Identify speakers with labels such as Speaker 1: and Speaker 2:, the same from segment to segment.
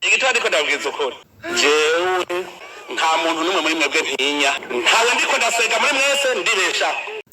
Speaker 1: igitwa ndiko ndabwiza ukuri jewe nta muntu numwe muri mwebwe ntinya ntawe ndiko ndasega muri mwese ndibesha.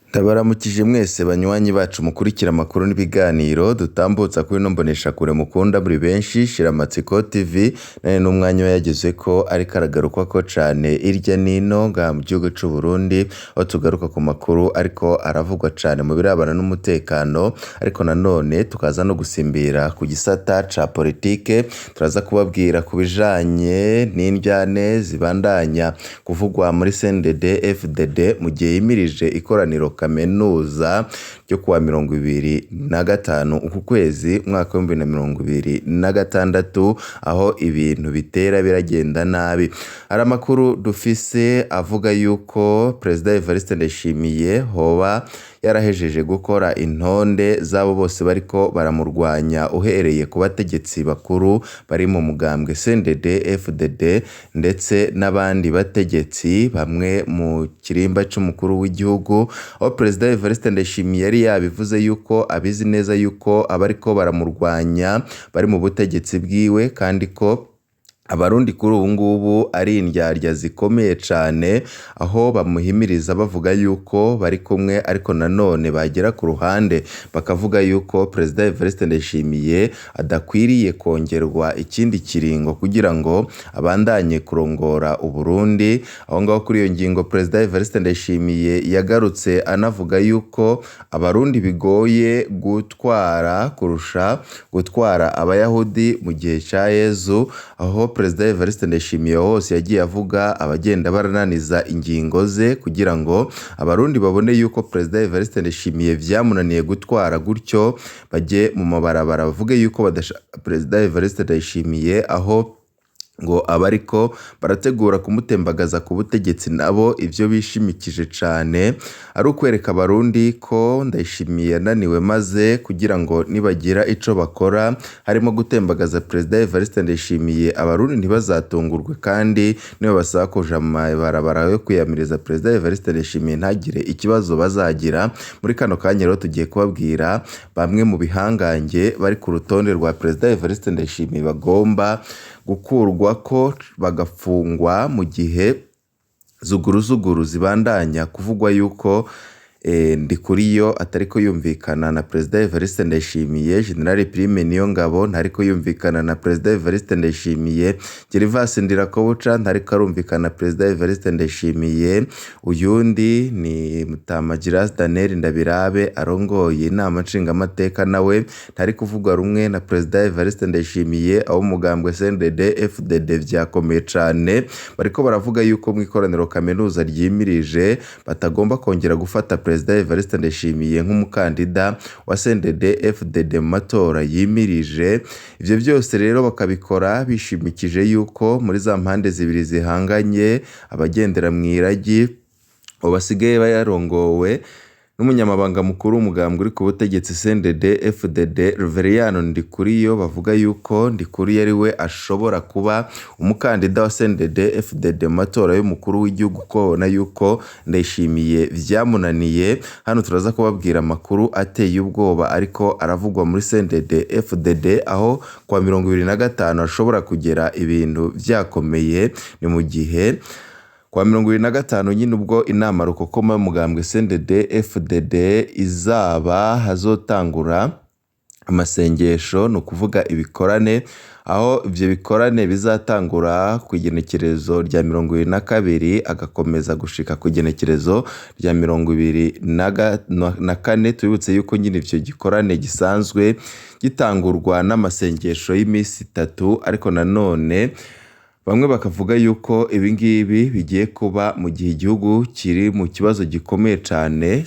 Speaker 2: Ndabaramukije mwese banywanyi bacu mukurikira amakuru n'ibiganiro dutambutsa kuri no mbonesha kure mukunda muri benshi shiramatsiko TV nane n'umwanya yageze ko ari karagaruka ko cane irya nino nga mu gihugu c'u Burundi aho tugaruka ku makuru ariko aravugwa cane mu birabana n'umutekano ariko nanone tukaza no gusimbira ku gisata ca politike turaza kubabwira ku bijanye n'indyane zibandanya kuvugwa muri CNDD FDD mu gihe yimirije ikoraniro kaminuza ryo kuwa 2025 uku kwezi mwaka wa 2026 aho ibintu bitera biragenda nabi. Hari amakuru dufise avuga yuko President Evariste Ndayishimiye hoba yarahejeje gukora intonde zabo bose bariko baramurwanya uhereye ku bategetsi bakuru bari mu mugambwe CNDD FDD ndetse n'abandi bategetsi bamwe mu kirimba c'umukuru w'igihugu. Aho President Evariste Ndayishimiye yari yabivuze yuko abizi neza yuko abariko baramurwanya bari mu butegetsi bwiwe kandi ko Abarundi kuri ubu ngubu ari indyarya zikomeye cane aho bamuhimiriza bavuga yuko bari kumwe ariko nanone bagera ku ruhande bakavuga yuko President Evariste Ndayishimiye adakwiriye kongerwa ikindi kiringo kugira ngo abandanye kurongora Uburundi. Aho ngaho kuri iyo ngingo President Evariste Ndayishimiye yagarutse anavuga yuko Abarundi bigoye gutwara kurusha gutwara Abayahudi mu gihe ca Yezu. Aho President Evariste Ndayishimiye hose yagiye avuga abagenda barananiza ingingo ze kugira ngo Abarundi babone yuko President Evariste Ndayishimiye vyamunaniye gutwara gutyo baje mu mabarabara bavuge yuko badashaka President Evariste Ndayishimiye, aho ngo abariko barategura kumutembagaza ku butegetsi nabo ivyo bishimikije cane ari ukwereka Abarundi ko Ndayishimiye yananiwe maze kugira ngo nibagira ico bakora harimo gutembagaza President Evariste Ndayishimiye Abarundi ntibazatungurwe kandi niyo basaba kuja mu barabara yo kwiyamiriza President Evariste Ndayishimiye ntagire ikibazo bazagira. Muri kano kanya rero tugiye kubabwira bamwe mu bihangange bari ku rutonde rwa President Evariste Ndayishimiye bagomba gukurwa ko bagafungwa mu gihe zuguru zibandanya kuvugwa yuko Ndikuriyo atariko yumvikana na President Evariste Ndayishimiye. General Prime niyo ngabo ntariko yumvikana na President Evariste Ndayishimiye. Gervas Ndirakobuca ntariko arumvikana na President Evariste Ndayishimiye. Uyundi ni Mutamagiras Daniel Ndabirabe arongoye inama nshingamateka nawe ntari kuvugwa rumwe na President Evariste Ndayishimiye. Abo mugambwe CNDD FDD vyakomeye cane bariko baravuga yuko mu ikoraniro kaminuza ryimirije batagomba kongera gufata President Evariste Ndayishimiye nk'umukandida wa CNDD FDD mu matora yimirije. Ivyo byose rero bakabikora bishimikije yuko muri za mpande zibiri zihanganye abagendera mwiragi basigaye bayarongowe n'umunyamabanga mukuru w'umugambwe uri ku butegetsi CNDD FDD Reverien Ndikuriyo. Bavuga yuko Ndikuriyo ari we ashobora kuba umukandida wa CNDD FDD mu matora y'umukuru w'igihugu ko na yuko Ndayishimiye vyamunaniye. Hano turaza kubabwira amakuru ateye ubwoba ariko aravugwa muri CNDD FDD aho kwa 2025 ashobora kugera ibintu vyakomeye. Ni mu gihe kwa 2025 nyine ubwo inama rukokoma y'umugambwe CNDD FDD izaba hazotangura amasengesho no kuvuga ibikorane, aho ivyo bikorane bizatangura ku igenekerezo rya 22 agakomeza gushika ku igenekerezo rya 24. Tubibutse yuko nyine ivyo gikorane gisanzwe gitangurwa n'amasengesho y'imisi 3 ariko nanone bamwe bakavuga yuko ibingibi bigiye kuba mu gihe igihugu kiri mu kibazo gikomeye cane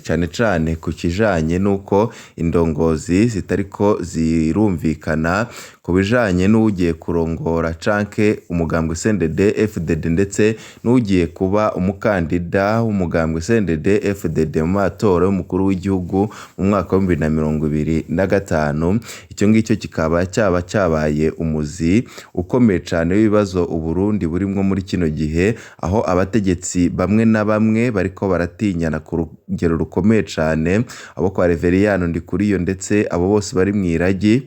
Speaker 2: ku kijanye nuko indongozi zitariko zirumvikana ku bijanye n'ugiye kurongora canke umugambwe CNDD FDD ndetse n'ugiye kuba umukandida w'umugambwe CNDD FDD mu matora y'umukuru w'igihugu mu mwaka wa 2025. Icyo ngicyo kikaba cyabaye umuzi ukomeye cane w'ibibazo Uburundi burimwo muri kino gihe, aho abategetsi bamwe na bamwe bariko baratinyana ku rugero rukomeye cane, abo kwa Reverien Ndikuriyo ndetse abo bose bari mwiragi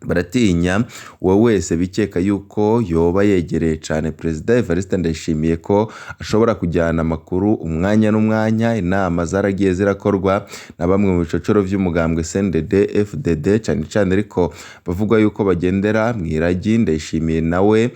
Speaker 2: baratinya uwo wese bikeka yuko yoba yegereye cyane Perezida Evariste Ndayishimiye ko ashobora kujyana amakuru umwanya n'umwanya. Inama zaragiye zirakorwa na bamwe mu bicocoro by'umugambwe CNDD FDD cyane cyane, ariko bavuga yuko bagendera mu iragi. Ndayishimiye nawe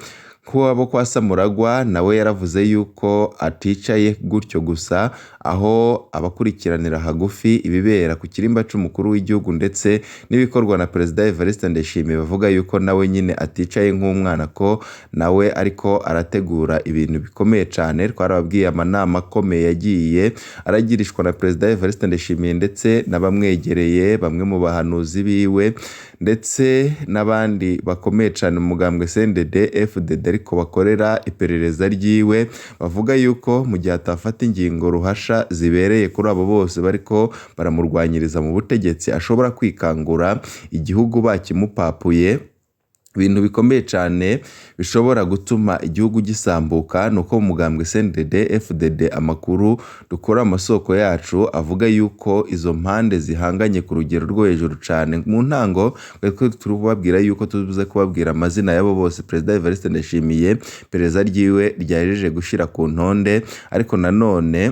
Speaker 2: abo kwa Samuragwa nawe yaravuze yuko aticaye gutyo gusa, aho abakurikiranira hagufi ibibera ku kirimba c'umukuru w'igihugu ndetse n'ibikorwa na Perezida Evariste Ndayishimiye bavuga yuko nawe nyine aticaye nk'umwana, ko nawe ariko arategura ibintu bikomeye cyane. Twarababwiye amanama akomeye yagiye aragirishwa na Perezida Evariste Ndayishimiye ndetse n'abamwegereye, bamwe mu bahanuzi biwe ndetse n'abandi bakomeye cyane mu mugambwe CNDD FDD ariko bakorera iperereza ryiwe, bavuga yuko mu gihe atafata ingingo ruhasha zibereye kuri abo bose bariko baramurwanyiriza mu butegetsi ashobora kwikangura igihugu bakimupapuye. Ibintu bikomeye cyane bishobora gutuma igihugu gisambuka nuko umugambwe CNDD FDD amakuru dukora amasoko yacu avuga yuko izo mpande zihanganye ku rugero rwo hejuru cyane. Mu ntango turubabwira yuko tubuze kubabwira amazina yabo bose Perezida Evariste Ndayishimiye pereza ryiwe ryajeje gushira ku ntonde, ariko nanone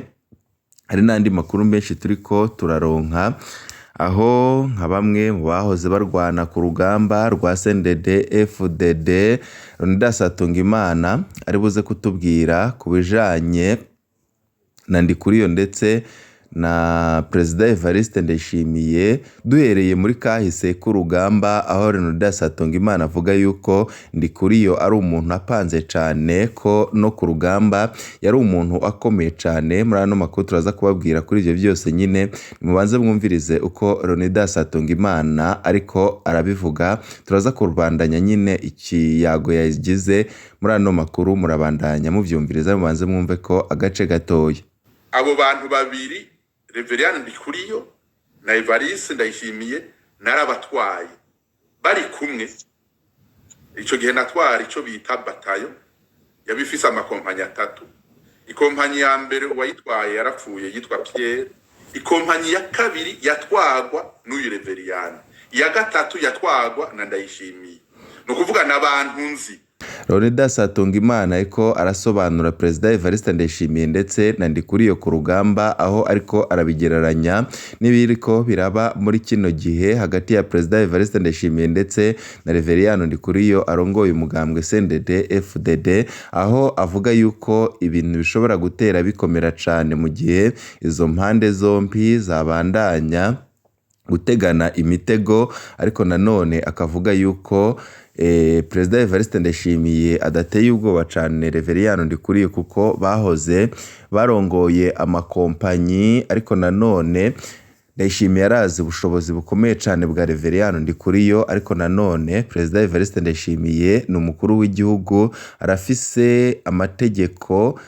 Speaker 2: hari n'andi makuru menshi turiko turaronka, aho nka bamwe mu bahoze barwana ku rugamba rwa CNDD FDD Ndasatungimana ari buze kutubwira ku bijanye na Ndikuriyo ndetse na Perezida Evariste Ndayishimiye, duhereye muri kahise k'urugamba aho Ndasatungimana avuga yuko Ndikuriyo ari umuntu apanze cyane, ko no ku rugamba yari umuntu akomeye cyane. Muri ano makuru turaza kubabwira kuri ibyo byose, nyine mubanze mwumvirize uko Ndasatungimana ariko arabivuga. Turaza kurubandanya nyine ikiyago yagize muri ano makuru, murabandanya muvyumviriza, mubanze mwumve ko agace gatoya.
Speaker 3: Abo bantu babiri Reverend Ndikuriyo na Evariste Ndayishimiye narabatwaye bari kumwe. Ico gihe natwara ico bita batayo yabifise amakompanyi atatu. Ikompanyi ya mbere wayitwaye yarapfuye yitwa Pierre. Ikompanyi ya kabiri yatwagwa n'uyu Reverend. Iya gatatu yatwagwa na Ndayishimiye. No kuvuga n'abantu nzi.
Speaker 2: Ndasatungimana ariko arasobanura Perezida Evariste Ndayishimiye ndetse na Ndikuriyo ku rugamba, aho ariko arabigereranya n'ibiriko biraba muri kino gihe hagati ya Perezida Evariste Ndayishimiye ndetse na Reverend Ndikuriyo arongoye umugambwe CNDD FDD, aho avuga yuko ibintu bishobora gutera bikomera cyane mu gihe izo mpande zombi zabandanya gutegana imitego. Ariko nanone akavuga yuko Perezida Evariste Ndayishimiye adateye ubwoba cyane Reverend Ndikuriyo kuko bahoze barongoye amakompanyi, ariko nanone Ndayishimiye arazi ubushobozi bukomeye cyane bwa Reverend Ndikuriyo. Ariko nanone Perezida Evariste Ndayishimiye ni umukuru w'igihugu, arafise amategeko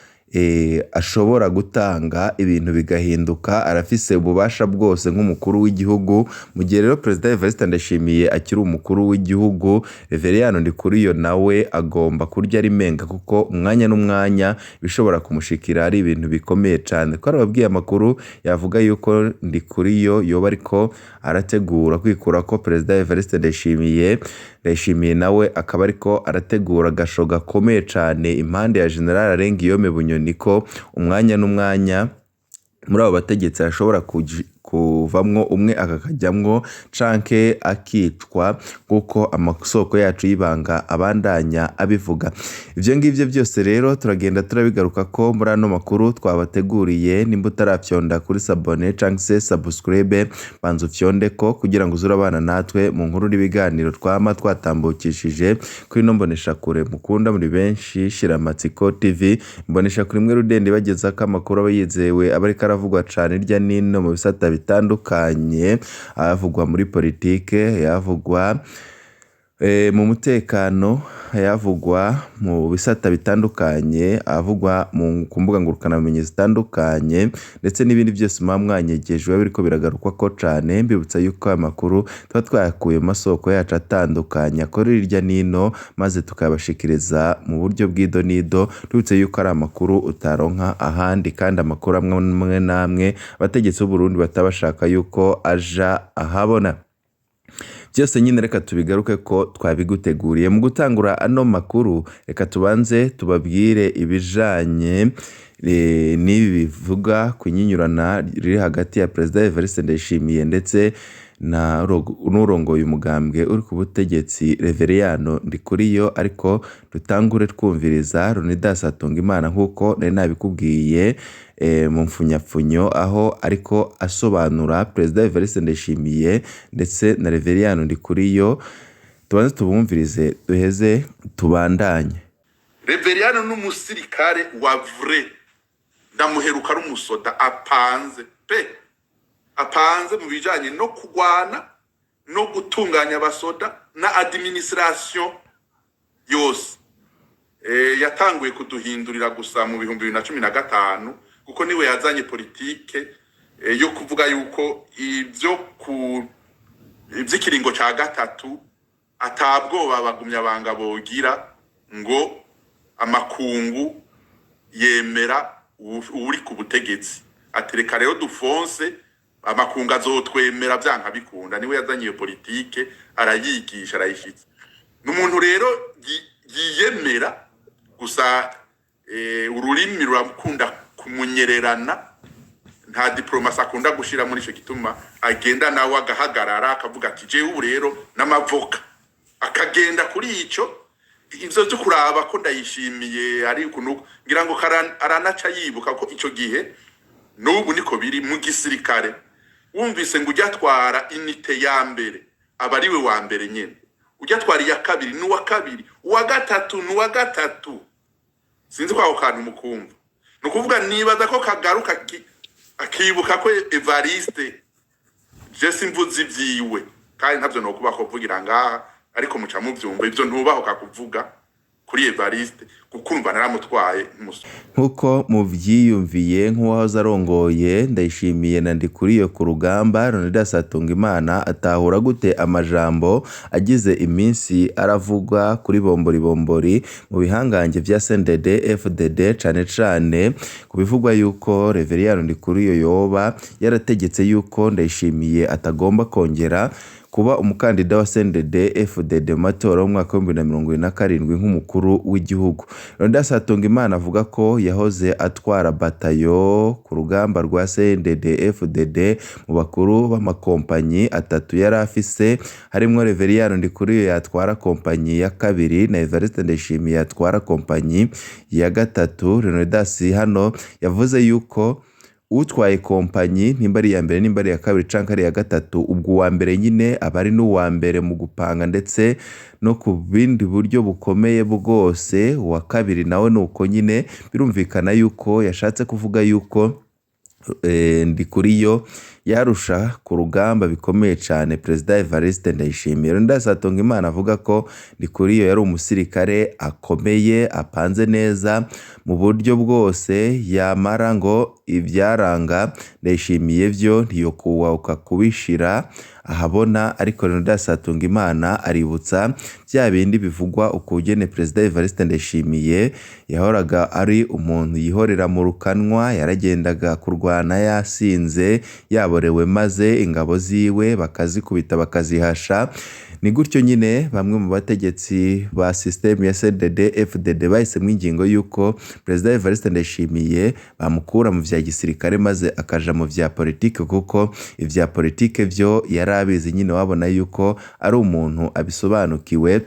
Speaker 2: ashobora gutanga ibintu bigahinduka, arafise ububasha bwose nk'umukuru w'igihugu. Mu gihe rero Perezida Evariste Ndayishimiye akiri umukuru w'igihugu, Reverend Ndikuriyo nawe agomba kurya rimenga, kuko umwanya n'umwanya bishobora kumushikira ari ibintu bikomeye cyane. Ko arababwiye amakuru yavuga yuko Ndikuriyo yoba ariko arategura kwikura ko Perezida Evariste Ndayishimiye nawe akaba ariko arategura agasho gakomeye cyane impande ya General Arengiyome Bunyoni, ko umwanya n'umwanya muri abo bategetsi ashobora kuvamwo umwe akakajyamwo canke akicwa, kuko amasoko yacu y'ibanga abandanya abivuga. Ivyo ngivyo byose rero turagenda turabigaruka ko muri ano makuru twabateguriye. Nimba utarafyonda kuri sabone canke se subscribe, banza ufyonde ko kugira ngo uzurabana natwe mu nkuru n'ibiganiro twama twatambukishije kuri no mbonesha kure mukunda muri benshi Shiramatsiko TV. Mbonesha kuri mwe rudende bageza ko amakuru abayizewe abariko aravugwa cane irya nino mu bisata bitandukanye, avugwa muri politike, yavugwa mu mutekano, yavugwa mu bisata bitandukanye, avugwa mu kumbuga ngurukanabumenyi zitandukanye, ndetse n'ibindi byose mwanyegejwe biriko biragarukwa ko cane. Mbibutsa yuko amakuru tuba twayakuye mu masoko yacu atandukanye akorera irya nino, maze tukabashikiriza mu buryo bw'idonido. Tubutse yuko ari amakuru utaronka ahandi, kandi amakuru amwe namwe abategetsi b'u Burundi batabashaka yuko aja ahabona. byose nyine reka tubigaruke ko twabiguteguriye. Mu gutangura ano makuru reka tubanze tubabwire ibijanye n'ibi bivuga ku inyinyurana riri hagati ya Perezida Evariste Ndayishimiye ndetse n'urongoye umugambwe uri ku butegetsi Reveriyano Ndikuriyo, ariko dutangure twumviriza Leonidas Hatungimana nk'uko nari nabikubwiye mu mfunyapfunyo, aho ariko asobanura Perezida Evariste Ndayishimiye ndetse na Reveriyano Ndikuriyo. Tubanze tubumvirize duheze tubandanye.
Speaker 3: Reveriyano n'umusirikare wa vrai, ndamuheruka ari umusoda apanze mu bijanye no kugwana no gutunganya abasoda na administration yose. Yatanguye kuduhindurira gusa mu 2015 kuko niwe yazanye politike yo kuvuga yuko ivy'ikiringo ca gatatu atabwoba bagumya banga bogira ngo amakungu yemera uri ku butegetsi. Atereka rero dufonse amakungu azotwemera byanka bikunda. Niwe yazanye iyo politike, arayigisha, arayishitse. N'umuntu rero yiyemera gusa ururimi rurakunda kumunyererana, nta diplomasi akunda gushira muri ico gituma agenda nawe agahagarara akavuga ati je ubu rero n'amavoka, akagenda kuri ico. Ivyo byo kuraba ko Ndayishimiye ari ukuntu ngira ngo aranaca yibuka ko ico gihe n'ubu niko biri mu gisirikare. Wumvise ngo ujyatwara inite ya mbere abariwe wa mbere nyene, ujyatwara ya kabiri n'uwa kabiri, uwa gatatu n'uwa gatatu. Sinzi kwa ukantu mukumva. Nukuvuga nibaza ko kagaruka akibuka ko Evariste je simvuzi vyiwe kandi ntavyo no kuba ko vugira ngaha, ariko muca muvyumva ivyo ntubaho kakuvuga kuri Evariste kukumva naramutwaye
Speaker 2: nkuko muvyiyumviye nk'uwahoze arongoye Ndayishimiye na Ndikuriyo ku rugamba. Leonidas Hatungimana atahura gute amajambo agize iminsi aravuga kuri bombori mu bihangange vya CNDD FDD cane cane kubivugwa yuko Reveriyano Ndikuriyo yoba yarategetse yuko Ndayishimiye atagomba kongera kuba umukandida wa CNDD FDD mu matora mu mwaka wa 2027 nk'umukuru w'igihugu. Leonidas Hatungimana avuga ko yahoze atwara batayo ku rugamba rwa CNDD FDD mu bakuru b'amakompanyi atatu yari afise, harimo Reveriyano Ndikuriyo yatwara kompanyi ya kabiri na Evariste Ndayishimiye yatwara kompanyi ya gatatu. Leonidas hano yavuze yuko utwaye kompanyi nimba ari ya mbere nimba ari ya kabiri canke ari ya gatatu, ubwo wa mbere nyine abari n'uwa mbere mu gupanga ndetse no ku bindi buryo bukomeye bwose. Uwa kabiri nawe nuko nyine birumvikana yuko yashatse kuvuga yuko Ndikuriyo yarusha ku rugamba bikomeye cyane Perezida Evariste Ndayishimiye. Leonidas Hatungimana avuga ko Ndikuriyo yari umusirikare akomeye apanze neza mu buryo bwose, yamara ngo ibyaranga Ndayishimiye byo ntiyokuwauka kubishira ahabona. Ariko Leonidas Hatungimana aributsa bya bindi bivugwa ukugene Perezida Evariste Ndayishimiye yahoraga ari umuntu yihorera mu rukanwa, yaragendaga kurwana yasinze yaborewe maze ingabo ziwe bakazikubita bakazihasha. Ni gutyo nyine bamwe mu bategetsi ba system ya CNDD FDD bahisemwe ingingo yuko Perezida Evariste Ndayishimiye bamukura mu vya gisirikare maze akaja mu vya politike, kuko ivya politike vyo yarabizi nyine, wabona yuko ari umuntu abisobanukiwe.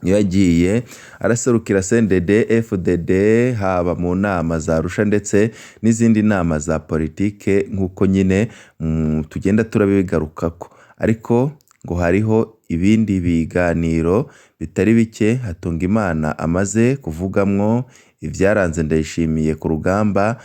Speaker 2: Yagiye araserukira CNDD FDD haba mu nama za Arusha ndetse n'izindi nama za politike nk'uko nyine tugenda turabigarukako. Ariko ngo hariho ibindi biganiro bitari bike Hatungimana amaze kuvugamwo ivyaranze Ndayishimiye ku rugamba.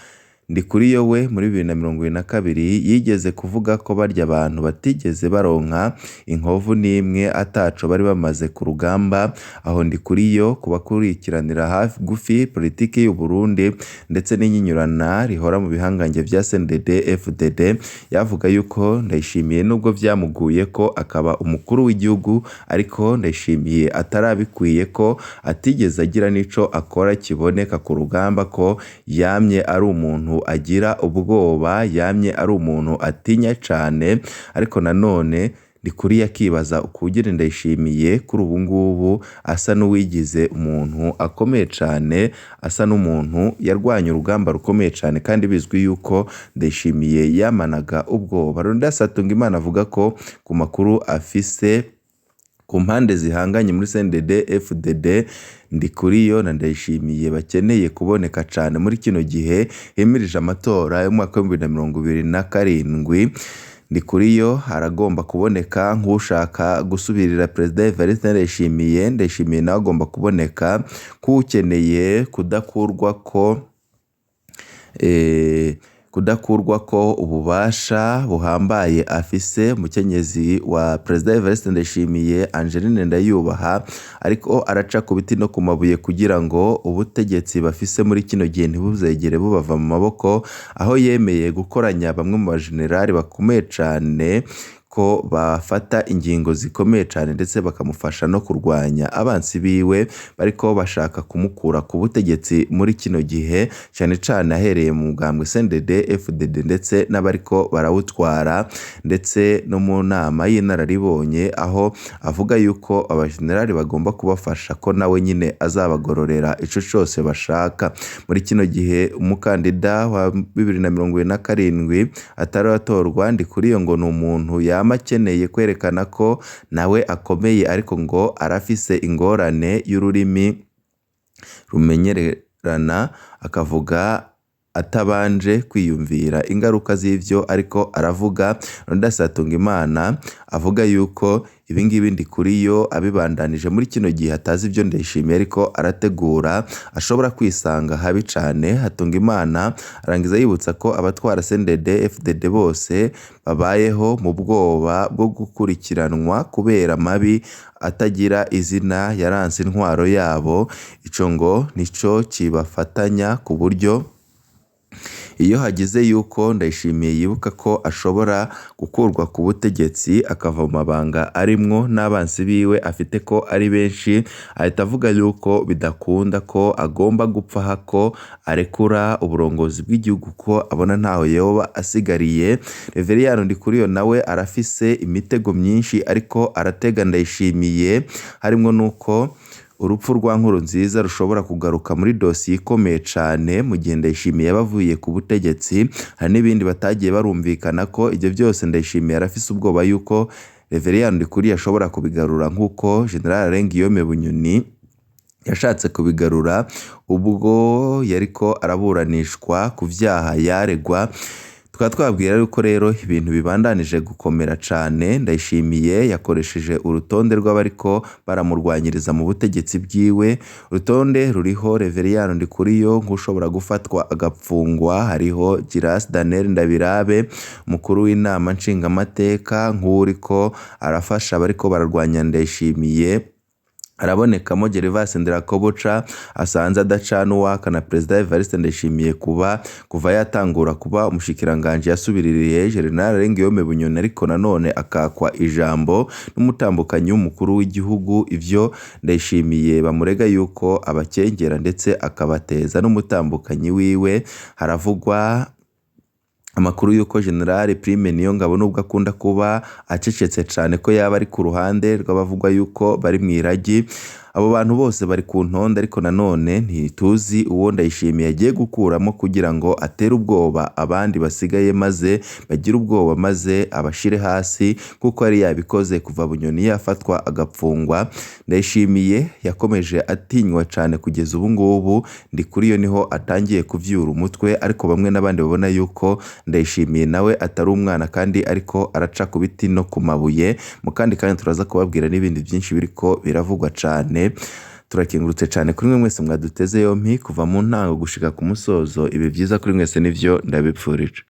Speaker 2: Ndikuriyo we muri 2022 yigeze kuvuga ko barya abantu batigeze baronka inkovu n'imwe ataco bari bamaze ku rugamba. Aho Ndikuriyo kubakurikiranira hafi gufi politiki y'u Burundi ndetse n'inyinyurana rihora mu bihangange vya CNDD FDD, yavuga yuko Ndayishimiye nubwo vyamuguye ko akaba umukuru w'igihugu, ariko Ndayishimiye atarabikwiye ko atigeze agira nico akora kiboneka ku rugamba, ko yamye ari umuntu agira ubwoba, yamye ari umuntu atinya cyane. Ariko nanone Ndikuri yakibaza ukugire Ndayishimiye kuri ubu ngubu asa n'uwigize umuntu akomeye cyane, asa n'umuntu yarwanya urugamba rukomeye cyane kandi bizwi yuko Ndayishimiye yamanaga ubwoba. Rundasatunga Imana avuga ko ku makuru afise ku mpande zihanganye muri CNDD FDD Ndikuriyo na Ndayishimiye bakeneye kuboneka cyane muri kino gihe hemirije amatora yo mu mwaka wa 2027. Ndikuriyo aragomba kuboneka nk'ushaka gusubirira President Evariste Ndayishimiye. Ndayishimiye nawe agomba kuboneka k'ukeneye kudakurwa ko ububasha buhambaye afise. Umukenyezi wa President Evariste Ndayishimiye Angeline Ndayubaha ariko araca ku biti no ku mabuye kugira ngo ubutegetsi bafise muri kino gihe ntibuzegere bubava mu maboko, aho yemeye gukoranya bamwe mu bajenerali bakomeye cyane ko bafata ingingo zikomeye cyane ndetse bakamufasha no kurwanya abansi biwe bariko bashaka kumukura ku butegetsi muri kino gihe, cyane cyane ahereye mu mugambwe CNDD FDD ndetse n'abariko barawutwara, ndetse no mu nama yinararibonye aho avuga yuko abajenerali bagomba kubafasha ko nawe nyine azabagororera ico cyose bashaka. Muri kino gihe umukandida wa 2027 ataratorwa Ndikuriyo ngo ni umuntu akeneye kwerekana ko nawe akomeye, ariko ngo arafise ingorane y'ururimi rumenyerana akavuga atabanje kwiyumvira ingaruka z'ivyo ariko aravuga. Rundasatunga Imana avuga yuko ibingibi Ndikuriyo abibandanije muri kino gihe atazi ibyo Ndayishimiye ariko arategura ashobora kwisanga habi cyane. Hatunga Imana arangiza yibutsa ko abatwara CNDD FDD bose babayeho mu bwoba bwo gukurikiranwa kubera mabi atagira izina yaranze intwaro yabo. Ico ngo nico kibafatanya ku buryo iyo hagize yuko Ndayishimiye yibuka ko ashobora gukurwa ku butegetsi akava mu mabanga arimwo n'abansi biwe afite ko ari benshi, ahita avuga yuko bidakunda ko agomba gupfa hako arekura uburongozi bw'igihugu ko abona ntaho yoba asigariye. Reveriyano Ndikuriyo nawe arafise imitego myinshi ariko aratega Ndayishimiye, harimo nuko urupfu rwa Nkurunziza rushobora kugaruka muri dosiye ikomeye cyane mu gihe Ndayishimiye yabavuye ku butegetsi. Hari n'ibindi batagiye barumvikana ko ibyo byose Ndayishimiye arafise ubwoba yuko Reveriyano Ndikuriyo ashobora kubigarura nk'uko General Rengiyome Bunyoni yashatse kubigarura ubwo yariko araburanishwa ku vyaha yaregwa. Tukaba twabwira yuko rero ibintu bibandanije gukomera cyane. Ndayishimiye yakoresheje urutonde rw'abariko baramurwanyiriza mu butegetsi bwiwe. Urutonde ruriho Reveriyano Ndikuriyo nk'ushobora gufatwa agapfungwa, hariho Giras Daniel Ndabirabe umukuru w'inama nshingamateka nk'uriko arafasha abariko bararwanya Ndayishimiye. Arabonekamo Gervase Ndirakobuca asanze adacana uwaka na President Evariste Ndayishimiye kuva yatangura kuba umushikiranganje yasubiririye General Rengiyome Bunyoni, ariko nanone akakwa ijambo n'umutambukanyi w'umukuru w'igihugu. Ivyo Ndayishimiye bamurega yuko abakengera ndetse akabateza n'umutambukanyi wiwe. Haravugwa amakuru yuko General Prime Niyongabo nubwo akunda kuba acecetse cyane ko yaba ari ku ruhande rw'abavugwa yuko bari mwiragi. Abo bantu bose bari ku ntonde, ariko nanone ntituzi uwo Ndayishimiye agiye gukuramo kugira ngo atere ubwoba abandi basigaye maze bagira ubwoba maze abashire hasi kuko ari yabikoze kuva Bunyoni yafatwa agapfungwa. Ndayishimiye yakomeje atinywa cyane kugeza ubu ngubu. Ndikuriyo niho atangiye kuvyura umutwe, ariko bamwe n'abandi babona yuko Ndayishimiye nawe atari umwana kandi ariko araca ku biti no ku mabuye. Mu kandi turaza kubabwira n'ibindi byinshi biriko biravugwa cyane. Turakengurutse cyane kuri mwe mwese mwaduteze yompi kuva mu ntango gushika ku musozo. Ibi byiza kuri mwese nivyo ndabipfurije.